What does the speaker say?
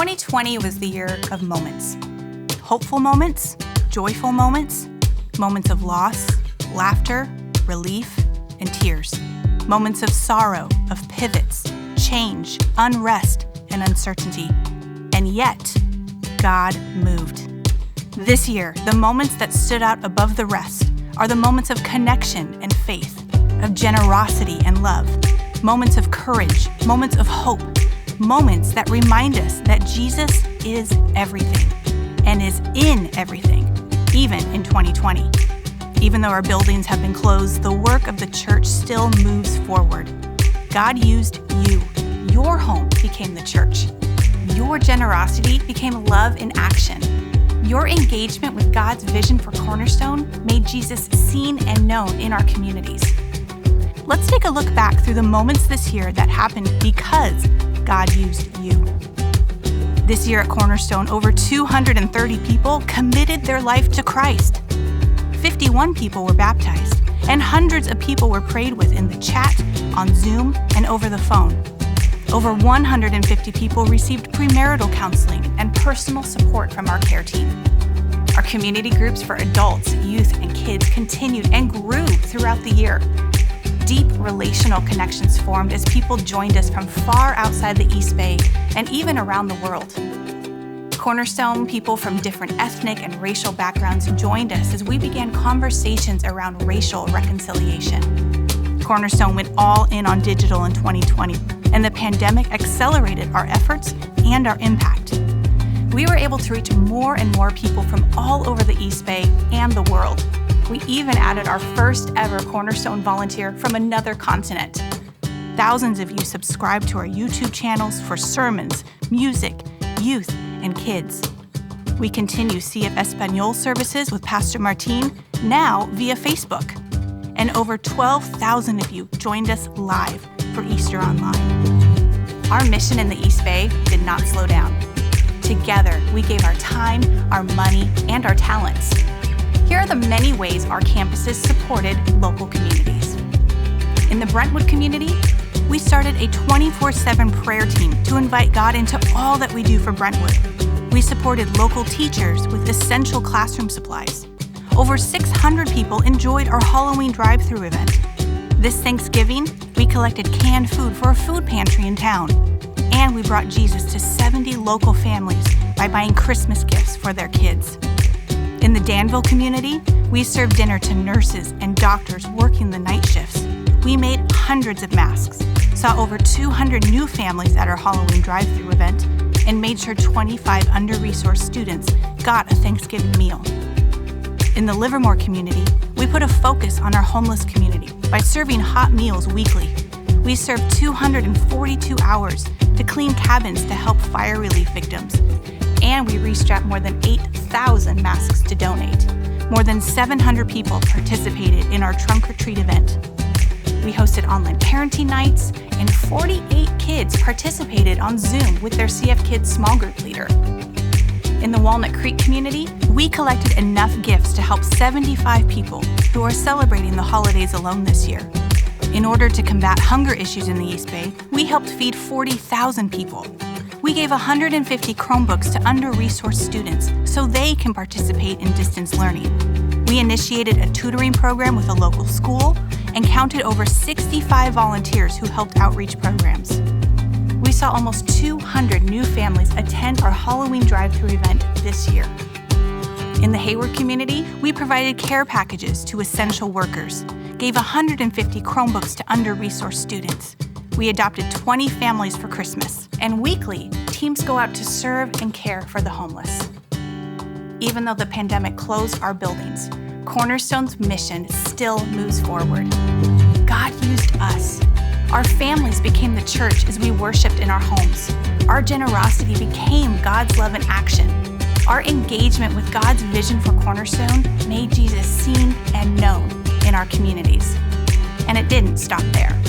2020 was the year of moments. Hopeful moments, joyful moments, moments of loss, laughter, relief, and tears. Moments of sorrow, of pivots, change, unrest, and uncertainty. And yet, God moved. This year, the moments that stood out above the rest are the moments of connection and faith, of generosity and love, moments of courage, moments of hope, moments that remind us that Jesus is everything and is in everything, even in 2020. Even though our buildings have been closed, the work of the church still moves forward. God used you. Your home became the church. Your generosity became love in action. Your engagement with God's vision for Cornerstone made Jesus seen and known in our communities. Let's take a look back through the moments this year that happened because God used you. This year at Cornerstone, over 230 people committed their life to Christ. 51 people were baptized, and hundreds of people were prayed with in the chat, on Zoom, and over the phone. Over 150 people received premarital counseling and personal support from our care team. Our community groups for adults, youth, and kids continued and grew throughout the year. Deep relational connections formed as people joined us from far outside the East Bay and even around the world. Cornerstone people from different ethnic and racial backgrounds joined us as we began conversations around racial reconciliation. Cornerstone went all in on digital in 2020, and the pandemic accelerated our efforts and our impact. We were able to reach more and more people from all over the East Bay and the world. We even added our first ever Cornerstone volunteer from another continent. Thousands of you subscribe to our YouTube channels for sermons, music, youth, and kids. We continue CF Espanol services with Pastor Martin, now via Facebook. And over 12,000 of you joined us live for Easter Online. Our mission in the East Bay did not slow down. Together, we gave our time, our money, and our talents. Here are the many ways our campuses supported local communities. In the Brentwood community, we started a 24/7 prayer team to invite God into all that we do for Brentwood. We supported local teachers with essential classroom supplies. Over 600 people enjoyed our Halloween drive-thru event. This Thanksgiving, we collected canned food for a food pantry in town. And we brought Jesus to 70 local families by buying Christmas gifts for their kids. In the DANVILLE community, we served dinner to nurses and doctors working the night shifts. We made hundreds of masks, saw over 200 new families at our Halloween drive-thru event, and made sure 25 under-resourced students got a Thanksgiving meal. In the Livermore community, we put a focus on our homeless community by serving hot meals weekly. We served 242 hours to clean cabins to help fire relief victims. And we restrapped more than 8,000 masks to donate. More than 700 people participated in our trunk or treat event. We hosted online parenting nights, and 48 kids participated on Zoom with their CF Kids small group leader. In the Walnut Creek community, we collected enough gifts to help 75 people who are celebrating the holidays alone this year. In order to combat hunger issues in the East Bay, we helped feed 40,000 people. We gave 150 Chromebooks to under-resourced students so they can participate in distance learning. We initiated a tutoring program with a local school and counted over 65 volunteers who helped outreach programs. We saw almost 200 new families attend our Halloween drive-thru event this year. In the Hayward community, we provided care packages to essential workers, gave 150 Chromebooks to under-resourced students. We adopted 20 families for Christmas, and weekly, teams go out to serve and care for the homeless. Even though the pandemic closed our buildings, Cornerstone's mission still moves forward. God used us. Our families became the church as we worshiped in our homes. Our generosity became God's love in action. Our engagement with God's vision for Cornerstone made Jesus seen and known in our communities. And it didn't stop there.